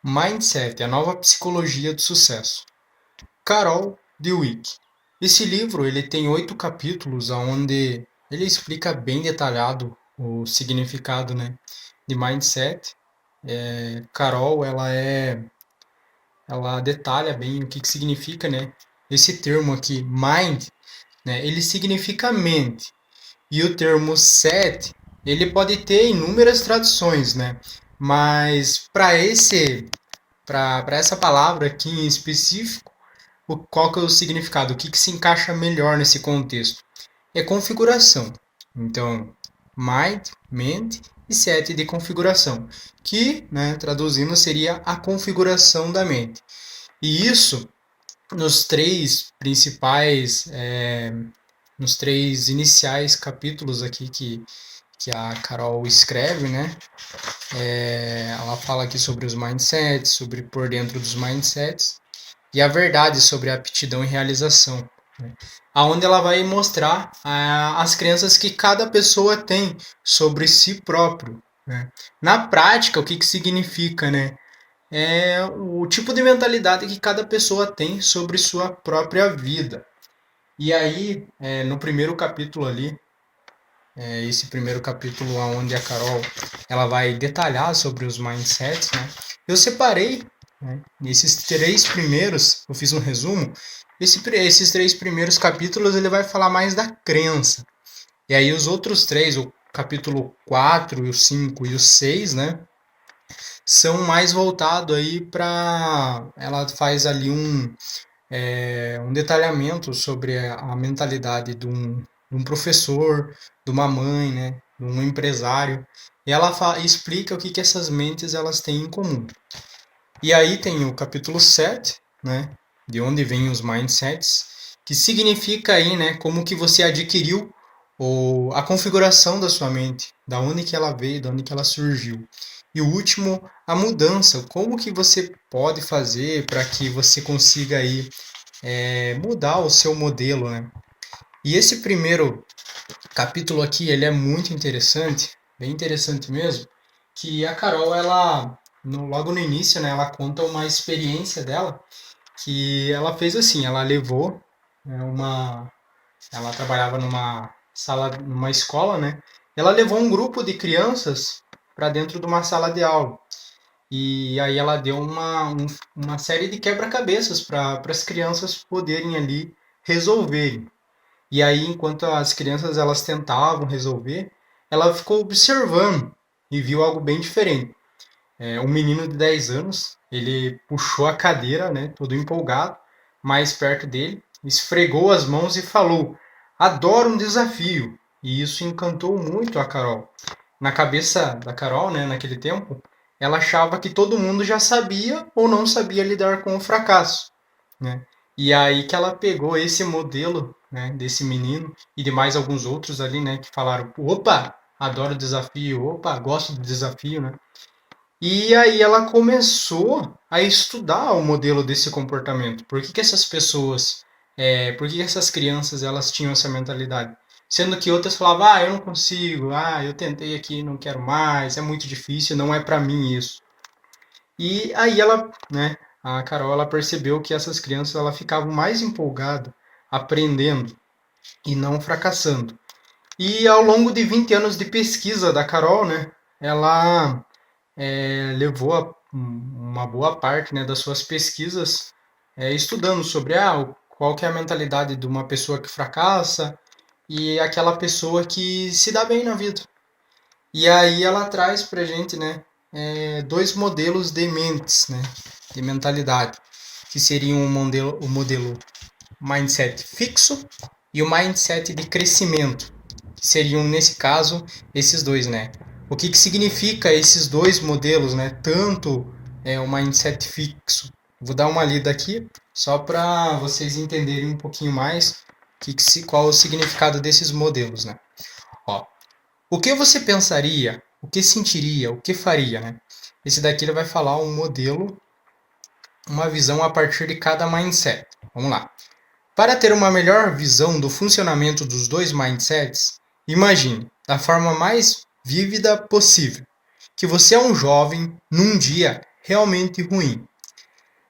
Mindset, a nova psicologia do sucesso. Carol Dweck. Esse livro ele tem 8 capítulos, onde ele explica bem detalhado o significado, de mindset. Carol, ela detalha bem o que significa, esse termo aqui, mind, ele significa mente. E o termo set, ele pode ter inúmeras traduções, Mas para essa palavra aqui em específico, qual que é o significado? O que se encaixa melhor nesse contexto? É configuração. Então, mind, mente, e set de configuração, que, traduzindo, seria a configuração da mente. E isso, nos três principais, nos três iniciais capítulos aqui que a Carol escreve, ela fala aqui sobre os mindsets, sobre por dentro dos mindsets, e a verdade sobre a aptidão e realização, aonde ela vai mostrar as crenças que cada pessoa tem sobre si próprio. Na prática, o que significa, é o tipo de mentalidade que cada pessoa tem sobre sua própria vida. E aí, no primeiro capítulo ali, esse primeiro capítulo onde a Carol ela vai detalhar sobre os mindsets, eu separei, esses três primeiros, eu fiz um resumo. Esses três primeiros capítulos ele vai falar mais da crença. E aí os outros três, o capítulo 4, o 5 e o 6, são mais voltados aí para... Ela faz ali um detalhamento sobre a mentalidade de um professor, de uma mãe, de um empresário. E ela explica o que essas mentes elas têm em comum. E aí tem o capítulo 7, de onde vêm os mindsets, que significa aí, como que você adquiriu a configuração da sua mente, da onde que ela veio, da onde que ela surgiu. E o último, a mudança, como que você pode fazer para que você consiga aí mudar o seu modelo, E esse primeiro capítulo aqui, ele é muito interessante, bem interessante mesmo, que a Carol, ela, logo no início, ela conta uma experiência dela, que ela fez assim, ela levou ela trabalhava numa sala, numa escola, ela levou um grupo de crianças para dentro de uma sala de aula. E aí ela deu uma série de quebra-cabeças para as crianças poderem ali resolverem. E aí, enquanto as crianças elas tentavam resolver, ela ficou observando e viu algo bem diferente. Um menino de 10 anos, ele puxou a cadeira, todo empolgado, mais perto dele, esfregou as mãos e falou: "Adoro um desafio". E isso encantou muito a Carol. Na cabeça da Carol, naquele tempo, ela achava que todo mundo já sabia ou não sabia lidar com o fracasso, E aí que ela pegou esse modelo, desse menino e de mais alguns outros ali, que falaram: "Opa, adoro desafio, opa, gosto do desafio", E aí ela começou a estudar o modelo desse comportamento. Por que essas pessoas, por que essas crianças elas tinham essa mentalidade? Sendo que outras falavam: "Ah, eu não consigo, eu tentei aqui, não quero mais, é muito difícil, não é para mim isso". E aí ela, a Carol, ela percebeu que essas crianças ela ficavam mais empolgadas aprendendo e não fracassando. E ao longo de 20 anos de pesquisa da Carol, ela levou uma boa parte, das suas pesquisas estudando sobre qual que é a mentalidade de uma pessoa que fracassa e aquela pessoa que se dá bem na vida. E aí ela traz pra gente, dois modelos de mentes, de mentalidade, que seriam o modelo mindset fixo e o mindset de crescimento, que seriam, nesse caso, esses dois, O que significa esses dois modelos, Tanto o mindset fixo. Vou dar uma lida aqui, só para vocês entenderem um pouquinho mais qual o significado desses modelos, Ó, o que você pensaria, o que sentiria, o que faria, Esse daqui ele vai falar um modelo, uma visão a partir de cada mindset. Vamos lá. Para ter uma melhor visão do funcionamento dos dois mindsets, imagine, da forma mais vívida possível, que você é um jovem num dia realmente ruim.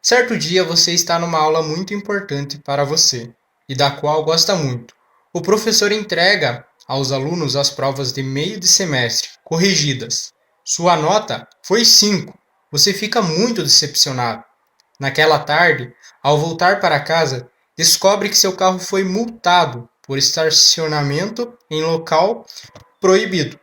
Certo dia você está numa aula muito importante para você e da qual gosta muito. O professor entrega aos alunos as provas de meio de semestre, corrigidas. Sua nota foi 5. Você fica muito decepcionado. Naquela tarde, ao voltar para casa, descobre que seu carro foi multado por estacionamento em local proibido.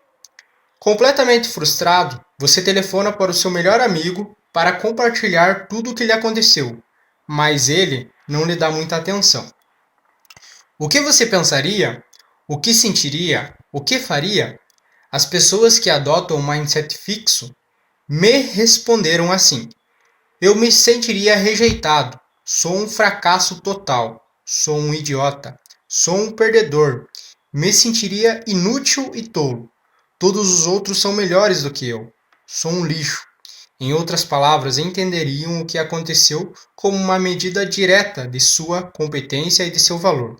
Completamente frustrado, você telefona para o seu melhor amigo para compartilhar tudo o que lhe aconteceu, mas ele não lhe dá muita atenção. O que você pensaria? O que sentiria? O que faria? As pessoas que adotam um mindset fixo me responderam assim: eu me sentiria rejeitado, sou um fracasso total, sou um idiota, sou um perdedor, me sentiria inútil e tolo. Todos os outros são melhores do que eu. Sou um lixo. Em outras palavras, entenderiam o que aconteceu como uma medida direta de sua competência e de seu valor.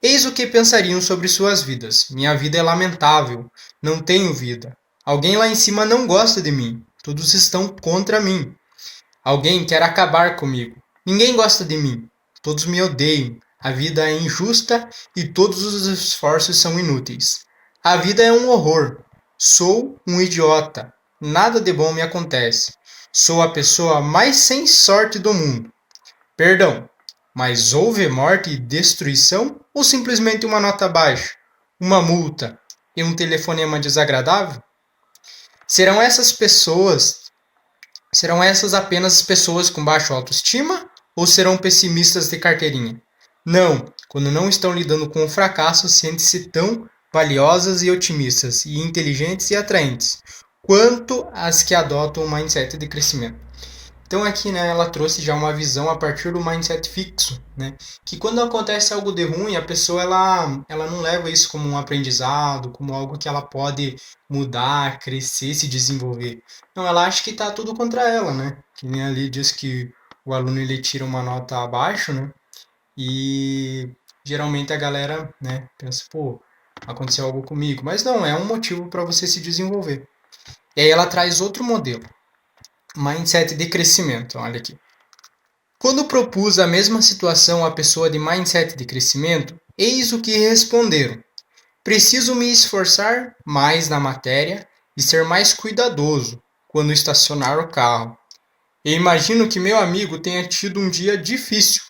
Eis o que pensariam sobre suas vidas. Minha vida é lamentável. Não tenho vida. Alguém lá em cima não gosta de mim. Todos estão contra mim. Alguém quer acabar comigo. Ninguém gosta de mim. Todos me odeiam. A vida é injusta e todos os esforços são inúteis. A vida é um horror. Sou um idiota. Nada de bom me acontece. Sou a pessoa mais sem sorte do mundo. Perdão, mas houve morte e destruição ou simplesmente uma nota baixa, uma multa e um telefonema desagradável? Serão essas pessoas, serão essas apenas pessoas com baixa autoestima ou serão pessimistas de carteirinha? Não, quando não estão lidando com o fracasso, sentem-se tão valiosas e otimistas, e inteligentes e atraentes, quanto as que adotam um mindset de crescimento. Então aqui, né, ela trouxe já uma visão a partir do mindset fixo, né, que quando acontece algo de ruim, a pessoa ela não leva isso como um aprendizado, como algo que ela pode mudar, crescer, se desenvolver. Não, ela acha que está tudo contra ela, né? Que nem ali diz que o aluno ele tira uma nota abaixo, né? E geralmente a galera, né, pensa, pô, aconteceu algo comigo. Mas não, é um motivo para você se desenvolver. E aí ela traz outro modelo, mindset de crescimento. Olha aqui. Quando propus a mesma situação à pessoa de mindset de crescimento, eis o que responderam. Preciso me esforçar mais na matéria e ser mais cuidadoso quando estacionar o carro. Eu imagino que meu amigo tenha tido um dia difícil.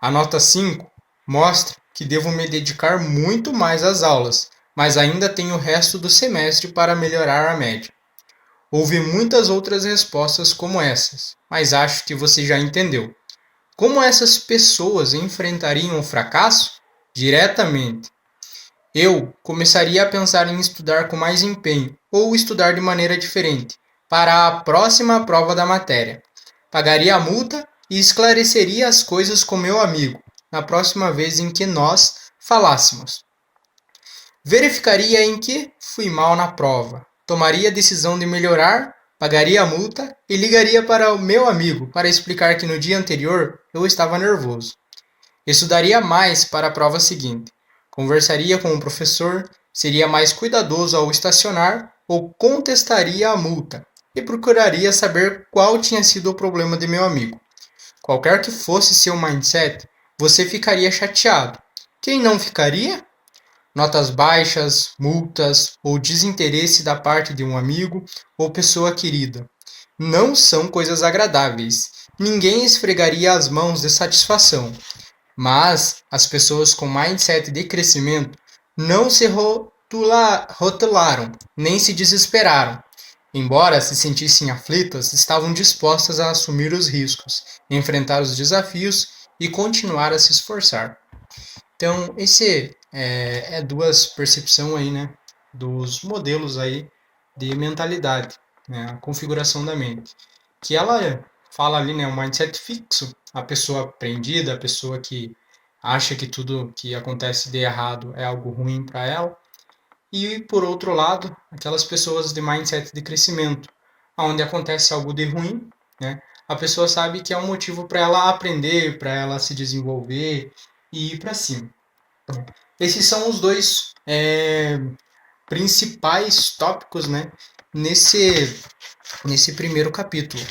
A nota 5 mostra que devo me dedicar muito mais às aulas, mas ainda tenho o resto do semestre para melhorar a média. Houve muitas outras respostas como essas, mas acho que você já entendeu. Como essas pessoas enfrentariam o fracasso? Diretamente. Eu começaria a pensar em estudar com mais empenho ou estudar de maneira diferente para a próxima prova da matéria. Pagaria a multa e esclareceria as coisas com meu amigo na próxima vez em que nós falássemos. Verificaria em que fui mal na prova, tomaria a decisão de melhorar, pagaria a multa e ligaria para o meu amigo para explicar que no dia anterior eu estava nervoso. Estudaria mais para a prova seguinte, conversaria com o professor, seria mais cuidadoso ao estacionar ou contestaria a multa e procuraria saber qual tinha sido o problema de meu amigo. Qualquer que fosse seu mindset, você ficaria chateado. Quem não ficaria? Notas baixas, multas ou desinteresse da parte de um amigo ou pessoa querida não são coisas agradáveis. Ninguém esfregaria as mãos de satisfação. Mas as pessoas com mindset de crescimento não se rotularam, nem se desesperaram. Embora se sentissem aflitas, estavam dispostas a assumir os riscos, enfrentar os desafios e continuar a se esforçar. Então, esse é duas percepções aí, né, dos modelos aí de mentalidade, né, a configuração da mente. Que ela fala ali, né, o mindset fixo, a pessoa aprendida, a pessoa que acha que tudo que acontece de errado é algo ruim para ela. E, por outro lado, aquelas pessoas de mindset de crescimento, onde acontece algo de ruim, né, a pessoa sabe que é um motivo para ela aprender, para ela se desenvolver e ir para cima. Esses são os dois principais tópicos, né, nesse primeiro capítulo.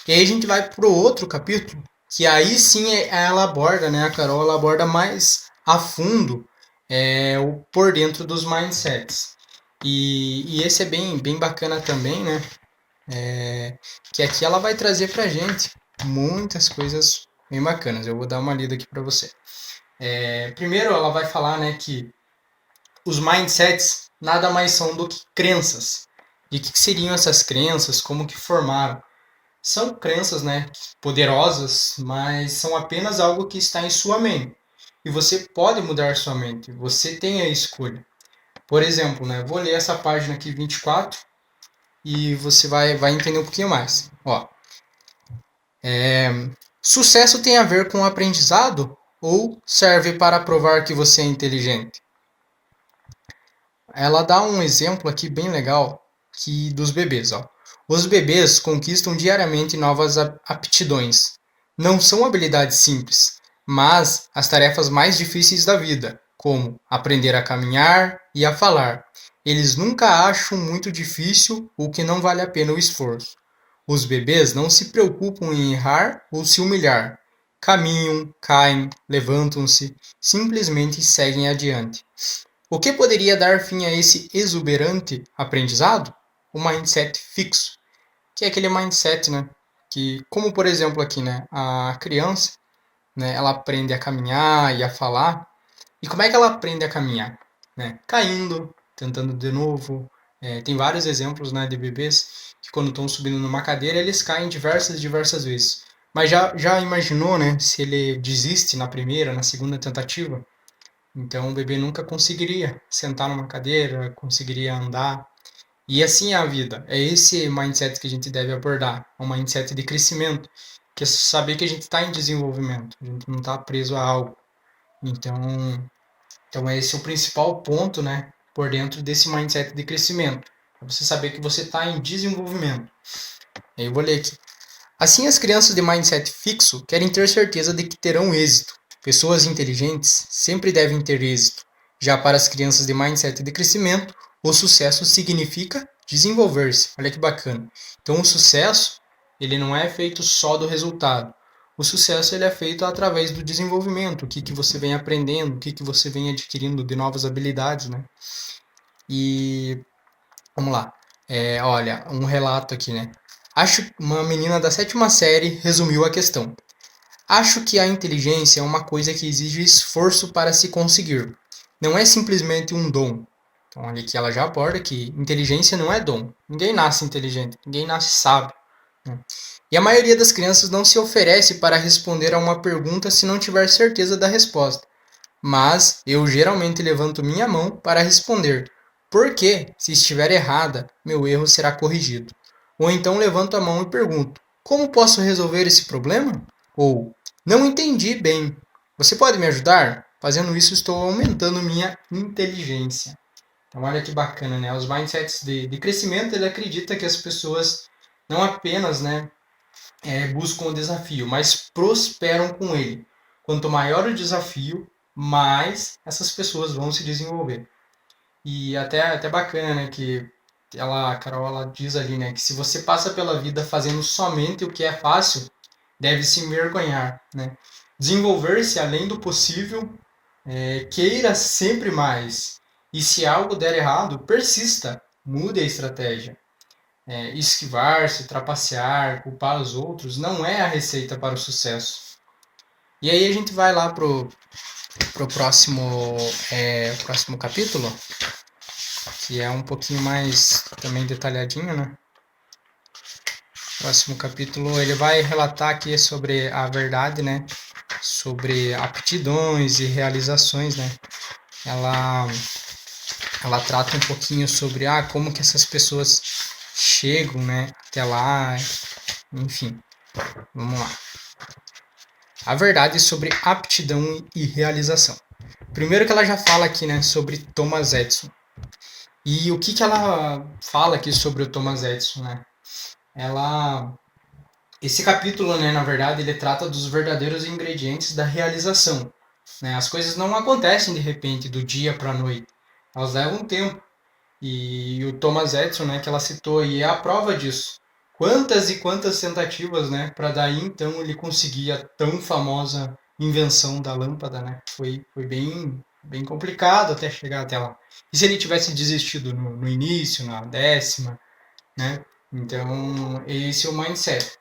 E aí a gente vai pro outro capítulo, que aí sim ela aborda, né, a Carol, ela aborda mais a fundo o por dentro dos mindsets. E esse é bem bacana também, né? Que aqui ela vai trazer pra gente muitas coisas bem bacanas. Eu vou dar uma lida aqui para você. Primeiro ela vai falar, né, que os mindsets nada mais são do que crenças. E o que seriam essas crenças? Como que formaram? São crenças, né, poderosas, mas são apenas algo que está em sua mente. E você pode mudar sua mente. Você tem a escolha. Por exemplo, né, vou ler essa página aqui 24 e você vai entender um pouquinho mais. Ó, sucesso tem a ver com aprendizado ou serve para provar que você é inteligente? Ela dá um exemplo aqui bem legal que dos bebês. Ó. Os bebês conquistam diariamente novas aptidões. Não são habilidades simples, mas as tarefas mais difíceis da vida, como aprender a caminhar e a falar. Eles nunca acham muito difícil o que não vale a pena o esforço. Os bebês não se preocupam em errar ou se humilhar. Caminham, caem, levantam-se, simplesmente seguem adiante. O que poderia dar fim a esse exuberante aprendizado? O mindset fixo, que é aquele mindset, né, que, como por exemplo aqui, né, a criança, né, ela aprende a caminhar e a falar. E como é que ela aprende a caminhar? Né? Caindo, tentando de novo. Tem vários exemplos, né, de bebês que quando estão subindo numa cadeira, eles caem diversas vezes. Mas já imaginou, né, se ele desiste na primeira, na segunda tentativa? Então o bebê nunca conseguiria sentar numa cadeira, conseguiria andar. E assim é a vida. É esse mindset que a gente deve abordar. Um mindset de crescimento. Que é saber que a gente está em desenvolvimento. A gente não está preso a algo. Então esse é o principal ponto, né? Por dentro desse mindset de crescimento. É você saber que você está em desenvolvimento. Aí eu vou ler aqui. Assim, as crianças de mindset fixo querem ter certeza de que terão êxito. Pessoas inteligentes sempre devem ter êxito. Já para as crianças de mindset de crescimento, o sucesso significa desenvolver-se. Olha que bacana. Então, o sucesso, ele não é feito só do resultado. O sucesso ele é feito através do desenvolvimento, o que você vem aprendendo, o que você vem adquirindo de novas habilidades, né? E vamos lá. Olha, um relato aqui, né? Acho que uma menina da sétima série resumiu a questão. Acho que a inteligência é uma coisa que exige esforço para se conseguir. Não é simplesmente um dom. Então, olha aqui ela já aborda que inteligência não é dom. Ninguém nasce inteligente, ninguém nasce sábio. Né? E a maioria das crianças não se oferece para responder a uma pergunta se não tiver certeza da resposta. Mas eu geralmente levanto minha mão para responder, porque, se estiver errada, meu erro será corrigido. Ou então levanto a mão e pergunto: como posso resolver esse problema? Ou não entendi bem. Você pode me ajudar? Fazendo isso, estou aumentando minha inteligência. Então, olha que bacana, né? Os mindsets de crescimento, ele acredita que as pessoas não apenas, né, buscam o desafio, mas prosperam com ele. Quanto maior o desafio, mais essas pessoas vão se desenvolver. E até bacana, né, que a Carol, ela diz ali, né, que se você passa pela vida fazendo somente o que é fácil, deve se envergonhar, né? Desenvolver-se além do possível, queira sempre mais. E se algo der errado, persista, mude a estratégia. Esquivar-se, trapacear, culpar os outros não é a receita para o sucesso. E aí a gente vai lá pro próximo capítulo, que é um pouquinho mais também detalhadinho, né? Próximo capítulo ele vai relatar aqui sobre a verdade, né? Sobre aptidões e realizações, né? Ela trata um pouquinho sobre como que essas pessoas chegam, né? Até lá, enfim. Vamos lá. A verdade sobre aptidão e realização. Primeiro que ela já fala aqui, né, sobre Thomas Edison. E o que ela fala aqui sobre o Thomas Edison, né? Esse capítulo, né, na verdade, ele trata dos verdadeiros ingredientes da realização. Né? As coisas não acontecem de repente, do dia para a noite. Elas levam tempo. E o Thomas Edison, né, que ela citou, e é a prova disso. quantas e quantas tentativas, né, para daí então ele conseguir a tão famosa invenção da lâmpada, né? Foi bem complicado até chegar até lá. E se ele tivesse desistido no início, na décima, né? Então, esse é o mindset.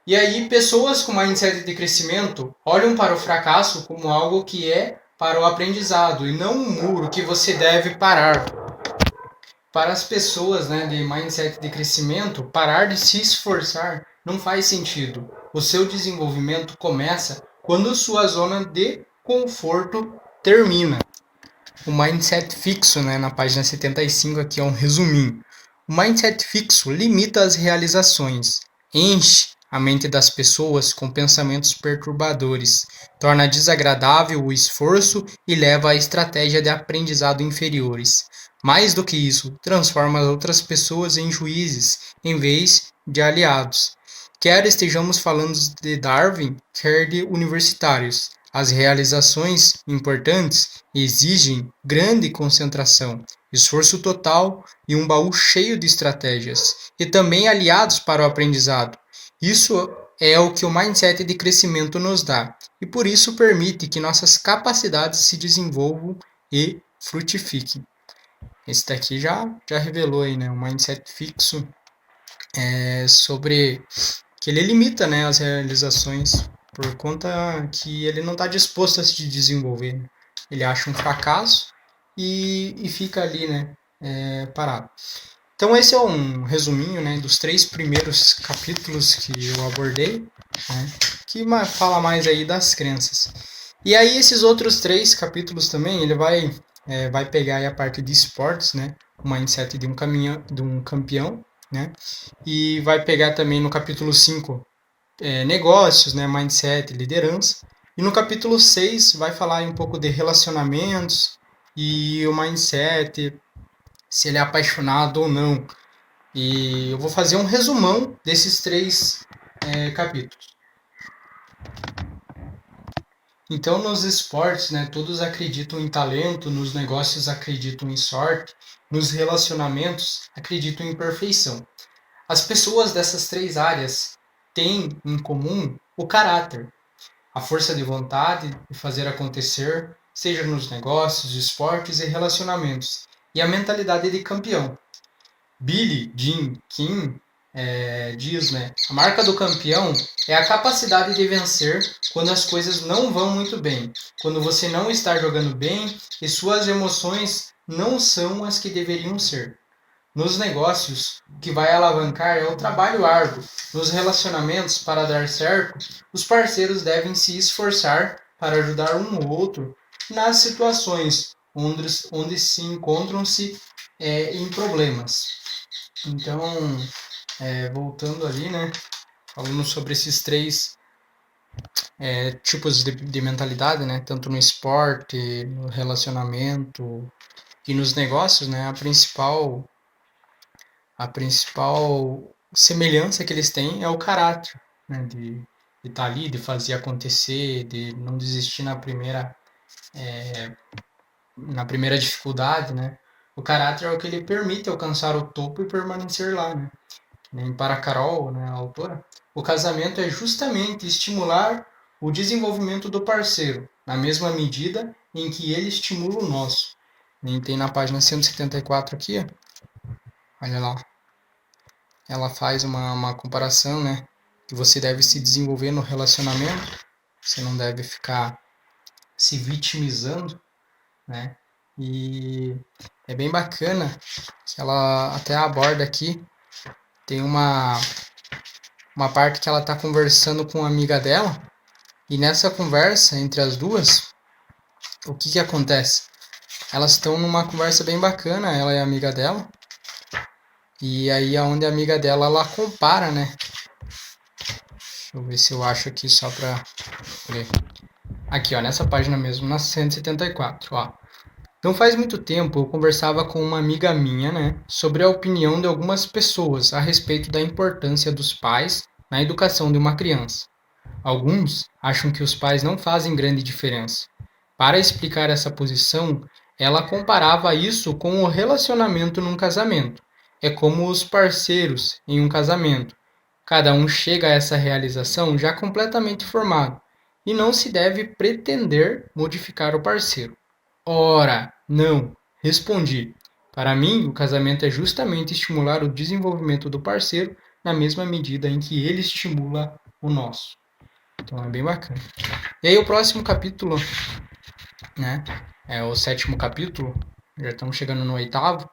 E aí, pessoas com mindset de crescimento olham para o fracasso como algo que é para o aprendizado e não um muro que você deve parar. Para as pessoas, né, de mindset de crescimento, parar de se esforçar não faz sentido. O seu desenvolvimento começa quando sua zona de conforto termina. O mindset fixo, né, na página 75 aqui é um resuminho. O mindset fixo limita as realizações, enche a mente das pessoas com pensamentos perturbadores, torna desagradável o esforço e leva a estratégia de aprendizado inferiores. Mais do que isso, transforma as outras pessoas em juízes em vez de aliados. Quer estejamos falando de Darwin, quer de universitários. As realizações importantes exigem grande concentração, esforço total e um baú cheio de estratégias, e também aliados para o aprendizado. Isso é o que o mindset de crescimento nos dá, e por isso permite que nossas capacidades se desenvolvam e frutifiquem. Esse daqui já revelou aí, né, o mindset fixo sobre que ele limita, né, as realizações por conta que ele não está disposto a se desenvolver. Né? Ele acha um fracasso e fica ali, né, parado. Então esse é um resuminho, né, dos 3 primeiros capítulos que eu abordei, né, que fala mais aí das crenças. E aí esses outros 3 capítulos também, ele vai pegar aí a parte de esportes, né, o mindset de um campeão, né, e vai pegar também no capítulo 5 negócios, né, mindset, liderança. E no capítulo 6 vai falar um pouco de relacionamentos e o mindset, se ele é apaixonado ou não. E eu vou fazer um resumão desses 3 capítulos. Então, nos esportes, né, todos acreditam em talento, nos negócios acreditam em sorte, nos relacionamentos acreditam em perfeição. As pessoas dessas 3 áreas têm em comum o caráter, a força de vontade de fazer acontecer, seja nos negócios, esportes e relacionamentos, e a mentalidade de campeão. Billy Jean King diz, né, a marca do campeão é a capacidade de vencer quando as coisas não vão muito bem, quando você não está jogando bem e suas emoções não são as que deveriam ser. Nos negócios, o que vai alavancar é o trabalho árduo. Nos relacionamentos, para dar certo, os parceiros devem se esforçar para ajudar um ao outro nas situações onde se encontram-se em problemas. Então, voltando ali, né, falando sobre esses 3 tipos de mentalidade, né, tanto no esporte, no relacionamento e nos negócios, né, a principal semelhança que eles têm é o caráter, né, de estar ali, de fazer acontecer, de não desistir na primeira dificuldade, né. O caráter é o que ele permite alcançar o topo e permanecer lá, né. Nem para Carol, né, a autora, o casamento é justamente estimular o desenvolvimento do parceiro, na mesma medida em que ele estimula o nosso. Nem tem na página 174 aqui, ó. Olha lá. Ela faz uma comparação, né, que você deve se desenvolver no relacionamento, você não deve ficar se vitimizando, né, e é bem bacana que ela até aborda aqui, tem uma parte que ela está conversando com uma amiga dela, e nessa conversa entre as duas, o que acontece? Elas estão numa conversa bem bacana, ela e a amiga dela, e aí aonde a amiga dela, ela compara, né? Deixa eu ver se eu acho aqui só para ler. Aqui, ó, nessa página mesmo, na 174, ó. Não faz muito tempo eu conversava com uma amiga minha, né, sobre a opinião de algumas pessoas a respeito da importância dos pais na educação de uma criança. Alguns acham que os pais não fazem grande diferença. Para explicar essa posição, ela comparava isso com o relacionamento num casamento. é como os parceiros em um casamento. Cada um chega a essa realização já completamente formado, e não se deve pretender modificar o parceiro. Ora, não, respondi. Para mim, o casamento é justamente estimular o desenvolvimento do parceiro na mesma medida em que ele estimula o nosso. Então é bem bacana. E aí o próximo capítulo, né, é o 7º capítulo, já estamos chegando no 8º,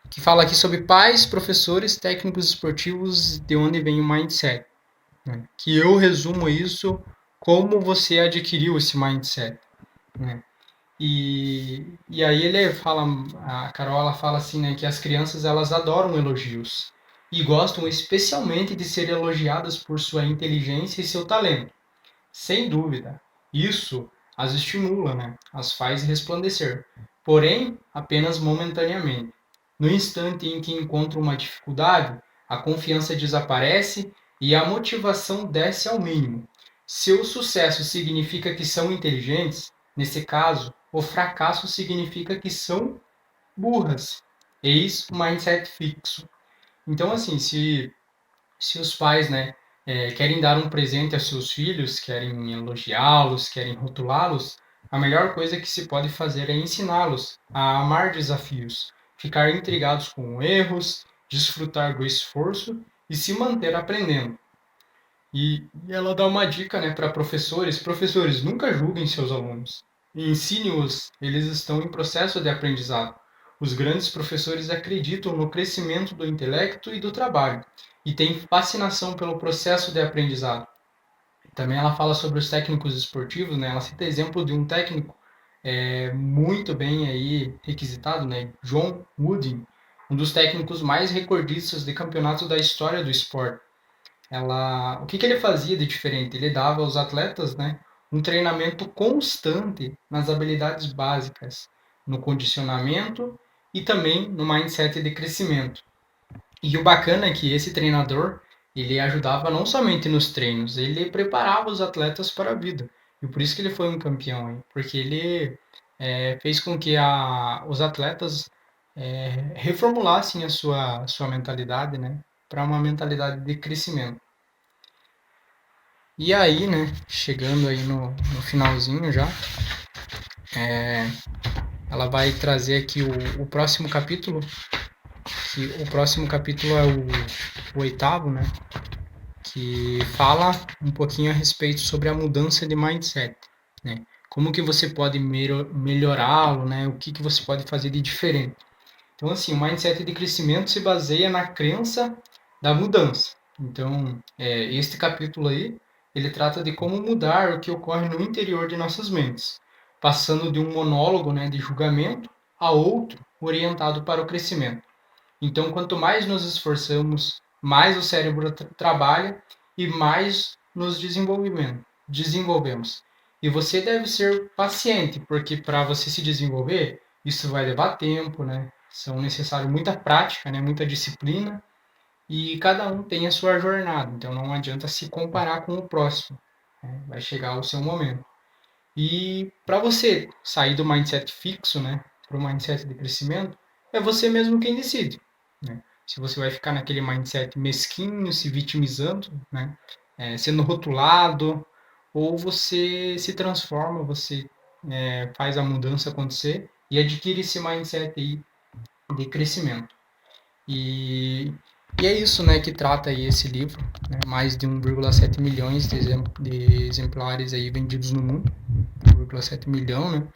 que fala aqui sobre pais, professores, técnicos esportivos, de onde vem o mindset. Né? Que eu resumo isso como você adquiriu esse mindset. Né? E aí ele fala, a Carol ela fala assim, né, que as crianças elas adoram elogios e gostam especialmente de ser elogiadas por sua inteligência e seu talento. Sem dúvida, isso as estimula, né, as faz resplandecer, porém apenas momentaneamente. No instante em que encontram uma dificuldade, a confiança desaparece e a motivação desce ao mínimo. Se o sucesso significa que são inteligentes, nesse caso, o fracasso significa que são burras. Eis o mindset fixo. Então, assim, se os pais, né, querem dar um presente aos seus filhos, querem elogiá-los, querem rotulá-los, a melhor coisa que se pode fazer é ensiná-los a amar desafios, ficar intrigados com erros, desfrutar do esforço e se manter aprendendo. E ela dá uma dica, né, para professores. Professores, nunca julguem seus alunos. Ensine-os, eles estão em processo de aprendizado. Os grandes professores acreditam no crescimento do intelecto e do trabalho e têm fascinação pelo processo de aprendizado. Também ela fala sobre os técnicos esportivos, né? Ela cita exemplo de um técnico muito bem aí requisitado, né? John Wooden, um dos técnicos mais recordistas de campeonatos da história do esporte. O que ele fazia de diferente? Ele dava aos atletas, né, um treinamento constante nas habilidades básicas, no condicionamento e também no mindset de crescimento. E o bacana é que esse treinador, ele ajudava não somente nos treinos, ele preparava os atletas para a vida. E por isso que ele foi um campeão, hein? Porque ele fez com que os atletas reformulassem a sua mentalidade, né, para uma mentalidade de crescimento. E aí, né, chegando aí no finalzinho já, ela vai trazer aqui o próximo capítulo, que o próximo capítulo é o 8º, né, que fala um pouquinho a respeito sobre a mudança de mindset, né, como que você pode melhorá-lo, né, o que você pode fazer de diferente. Então, assim, o mindset de crescimento se baseia na crença da mudança. Então, este capítulo aí, ele trata de como mudar o que ocorre no interior de nossas mentes, passando de um monólogo, né, de julgamento a outro orientado para o crescimento. Então, quanto mais nos esforçamos, mais o cérebro trabalha e mais nos desenvolvemos. E você deve ser paciente, porque para você se desenvolver, isso vai levar tempo, né? São necessários muita prática, né? Muita disciplina, e cada um tem a sua jornada, então não adianta se comparar com o próximo, né? Vai chegar o seu momento. E para você sair do mindset fixo, né, para o mindset de crescimento, é você mesmo quem decide, né? Se você vai ficar naquele mindset mesquinho, se vitimizando, né, sendo rotulado, ou você se transforma, você faz a mudança acontecer e adquire esse mindset aí de crescimento. E é isso, né, que trata aí esse livro, né? Mais de 1,7 milhões de exemplares aí vendidos no mundo, 1,7 milhão, né?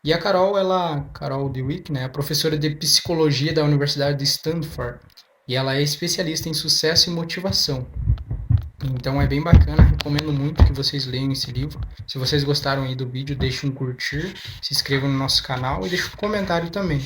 E a Carol Dweck, né, é professora de psicologia da Universidade de Stanford, e ela é especialista em sucesso e motivação. Então é bem bacana, recomendo muito que vocês leiam esse livro. Se vocês gostaram aí do vídeo, deixem um curtir, se inscrevam no nosso canal e deixem um comentário também.